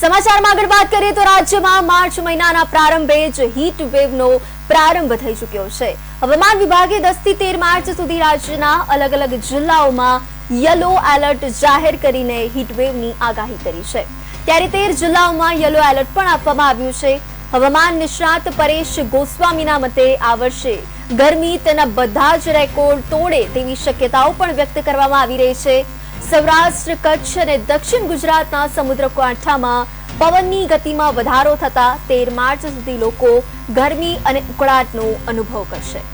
સમાચારમાં આગળ વાત કરીએ તો રાજ્યમાં માર્ચ મહિનાના પ્રારંભે જ હીટ વેવનો પ્રારંભ થઈ ચૂક્યો છે। હવામાન વિભાગે 10 થી 13 માર્ચ સુધી રાજ્યના અલગ અલગ જિલ્લાઓમાં યલો એલર્ટ જાહેર કરીને હીટ વેવની આગાહી કરી છે। ત્યારે 13 જિલ્લાઓમાં યલો એલર્ટ પણ આપવામાં આવ્યું છે। હવામાન નિષ્ણાત પરેશ ગોસ્વામીના મતે આ વર્ષે ગરમી તેના બધા જ રેકોર્ડ તોડે તેવી શક્યતાઓ પણ વ્યક્ત કરવામાં આવી રહી છે। સૌરાષ્ટ્ર, કચ્છ અને દક્ષિણ ગુજરાતના સમુદ્રકાંઠામાં પવનની ગતિમાં વધારો થતા 13 માર્ચ સુધી લોકો ગરમી અને ઉકળાટનો અનુભવ કરશે।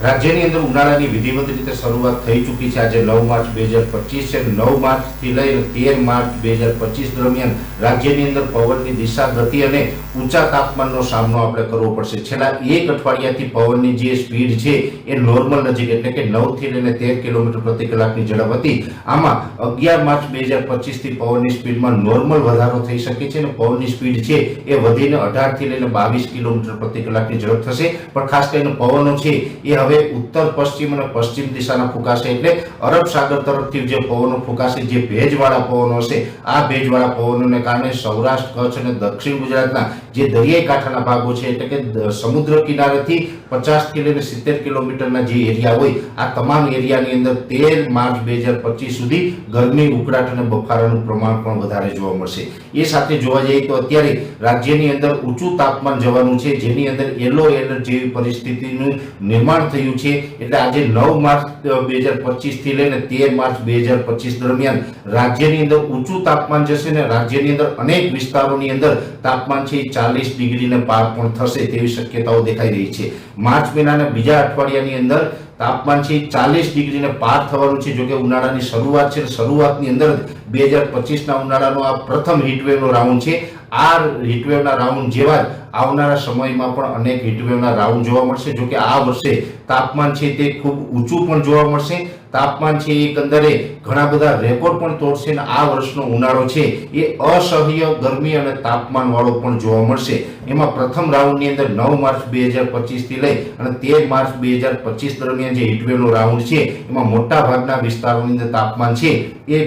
રાજ્યની અંદર ઉનાળાની વિધિવત રીતે શરૂઆત થઈ ચૂકી છે। આજે 9 માર્ચ 2025 છે। 9 માર્ચ થી લઈને 13 માર્ચ 2025 દરમિયાન રાજ્યની અંદર પવનની દિશા, ગતિ અને ઊંચા તાપમાનનો સામનો આપણે કરવો પડશે। છેલ્લા એક અઠવાડિયાથી પવનની જે સ્પીડ છે એ નોર્મલ નજીક એટલે કે 9 થી લઈને 13 કિલોમીટર પ્રતિ કલાકની ઝડપ હતી। આમાં 11 માર્ચ 2025 થી પવનની સ્પીડમાં નોર્મલ વધારો થઈ શકે છે અને પવનની સ્પીડ છે એ વધીને 18 થી લઈને 22 કિલોમીટર પ્રતિ કલાકની ઝડપ થશે। પણ ખાસ કરીને પવનો છે એ હવે ઉત્તર પશ્ચિમ અને પશ્ચિમ દિશાના ફૂંકાશે એટલે અરબ સાગર તરફથી જે પવનો ફૂંકાશે, જે ભેજવાળા પવનો હશે, આ ભેજવાળા પવનોને કારણે સૌરાષ્ટ્ર, કચ્છ અને દક્ષિણ ગુજરાતના જે દરિયાઈ કાંઠાના ભાગો છે એટલે કે સમુદ્ર કિનારેથી 50 થી લઈને 70 કિલોમીટરના જે એરિયા હોય આ તમામ એરિયાની અંદર 13 માર્ચ 2025 સુધી ગરમી, ઉકળાટ અને બફારાનું પ્રમાણ પણ વધારે જોવા મળશે। એ સાથે જોવા જઈએ તો અત્યારે રાજ્યની અંદર ઊંચું તાપમાન જવાનું છે, જેની અંદર યલો એલર્ટ જેવી પરિસ્થિતિનું નિર્માણ થયું છે। એટલે આજે 9 માર્ચ 2025 થી લઈને 13 માર્ચ 2025 દરમિયાન રાજ્યની અંદર ઊંચું તાપમાન જશે ને રાજ્યની અંદર અનેક વિસ્તારોની અંદર તાપમાન છે 40 ડિગ્રીને પાર પણ થશે તેવી શક્યતાઓ દેખાઈ રહી છે। માર્ચ મહિનાના બીજા અઠવાડિયાની અંદર તાપમાન છે 40 ડિગ્રીને પાર થવાનું છે। જો કે ઉનાળાની શરૂઆત છે, શરૂઆતની અંદર 2025ના ઉનાળાનો આ પ્રથમ હીટવેવનો રાઉન્ડ છે। આ હીટવેવના રાઉન્ડ જેવા જ આવનારા સમયમાં પણ અનેક હીટવેવના રાઉન્ડ જોવા મળશે। જો કે આ વર્ષે તાપમાન છે તે ખૂબ ઊંચું પણ જોવા મળશે। તાપમાન છે એકંદરે ઘણા બધા રેકોર્ડ પણ તોડશે અને આ વર્ષનો ઉનાળો છે એ અસહ્ય ગરમી અને તાપમાન વાળો પણ જોવા મળશે। એમાં પ્રથમ રાઉન્ડની અંદર 9 માર્ચ 2025 થી લઈ અને 13 માર્ચ 2025 દરમિયાન જે હીટવેવનો રાઉન્ડ છે એમાં મોટા ભાગના વિસ્તારોની અંદર તાપમાન છે એ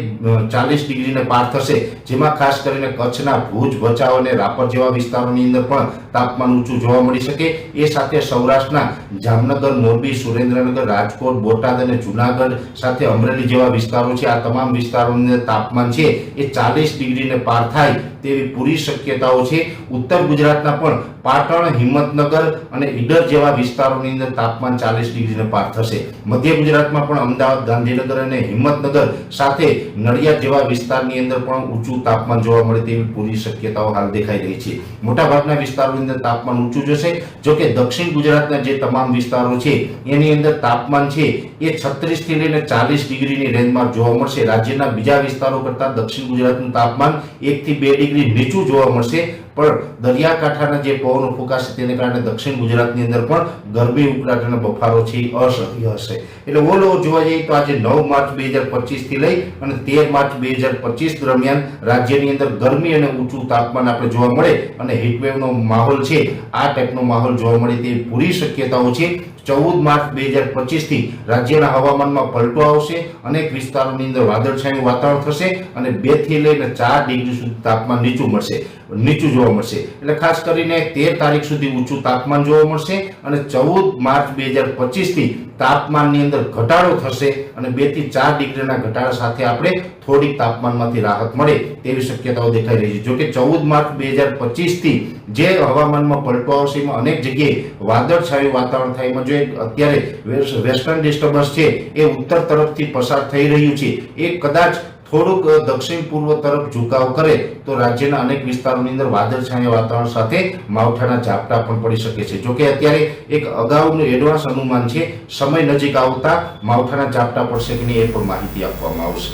40 ડિગ્રીને પાર થશે। જેમાં ખાસ કરીને કચ્છના ભુજ, ભચાઉ અને રાપર જેવા વિસ્તારોની અંદર પણ તાપમાન ઊંચું જોવા મળી શકે। એ સાથે સૌરાષ્ટ્રના જામનગર, મોરબી, સુરેન્દ્રનગર, રાજકોટ, બોટાદ અને જુનાગઢ સાથે અમરેલી જેવા વિસ્તારો છે, આ તમામ વિસ્તારોની અંદર તાપમાન છે એ 40 ડિગ્રીને પાર થાય તેવી પૂરી શક્યતાઓ છે। ઉત્તર ગુજરાતના પણ પાટણ, હિંમતનગર અને ઈડર જેવા વિસ્તારોની અંદર તાપમાન 40 ડિગ્રીને પાર થશે। મધ્ય ગુજરાતમાં પણ અમદાવાદ, ગાંધીનગર અને હિંમતનગર સાથે નડિયાદ જેવા વિસ્તારની અંદર પણ ઊંચું તાપમાન જોવા મળે તેવી પૂરી શક્યતાઓ હાલ દેખાઈ રહી છે। મોટાભાગના વિસ્તારોની અંદર તાપમાન ઊંચું જશે। જો કે દક્ષિણ ગુજરાતના જે તમામ વિસ્તારો છે એની અંદર તાપમાન છે એ 36 થી લઈને 40 ડિગ્રીની રેન્જમાં જોવા મળશે। રાજ્યના બીજા વિસ્તારો કરતાં દક્ષિણ ગુજરાતનું તાપમાન 1 થી 2 ડિગ્રી નીચું જોવા મળશે। પણ દરિયાકાંઠાના જે પવનો ફૂંકાશે તેને કારણે દક્ષિણ ગુજરાતની અંદર પણ ગરમી, ઉકળાટ અને બફારો છે અસહ્ય હશે। એટલે ઓવરઓલ જોવા જઈએ તો આજે 9 માર્ચ 2025 થી લઈ અને 13 માર્ચ 2025 દરમિયાન રાજ્યની અંદર ગરમી અને ઊંચું તાપમાન આપણે જોવા મળે અને હીટવેવનો માહોલ છે આ ટાઈપનો માહોલ જોવા મળે તેવી પૂરી શક્યતાઓ છે। 14 માર્ચ 2025 થી રાજ્યના હવામાનમાં પલટો આવશે। અનેક વિસ્તારોની અંદર વાદળછાયું વાતાવરણ થશે અને 2 થી લઈને 4 ડિગ્રી સુધી તાપમાન નીચું જોવા મળશે। એટલે ખાસ કરીને 13 તારીખ સુધી ઊંચું તાપમાન જોવા મળશે અને 14 માર્ચ 2025 થી તાપમાનની અંદર ઘટાડો થશે અને 2 થી 4 ડિગ્રીના ઘટાડા સાથે આપણે થોડીક તાપમાનમાંથી રાહત મળે તેવી શક્યતાઓ દેખાઈ રહી છે। જો કે 14 માર્ચ 2025 થી જે હવામાનમાં પલટો આવશે એમાં અનેક જગ્યાએ વાદળછાયું વાતાવરણ થાય। એમાં જો અત્યારે વેસ્ટર્ન ડિસ્ટર્બન્સ છે એ ઉત્તર તરફથી પસાર થઈ રહ્યું છે, એ કદાચ થોડુંક દક્ષિણ પૂર્વ તરફ ઝુકાવ કરે તો રાજ્યના અનેક વિસ્તારોની અંદર વાદળછાયા વાતાવરણ સાથે માવઠાના ઝાપટા પણ પડી શકે છે। જો કે અત્યારે એક અગાઉનું એડવાન્સ અનુમાન છે, સમય નજીક આવતા માવઠાના ઝાપટા પડશે કે નહીં એ પણ માહિતી આપવામાં આવશે।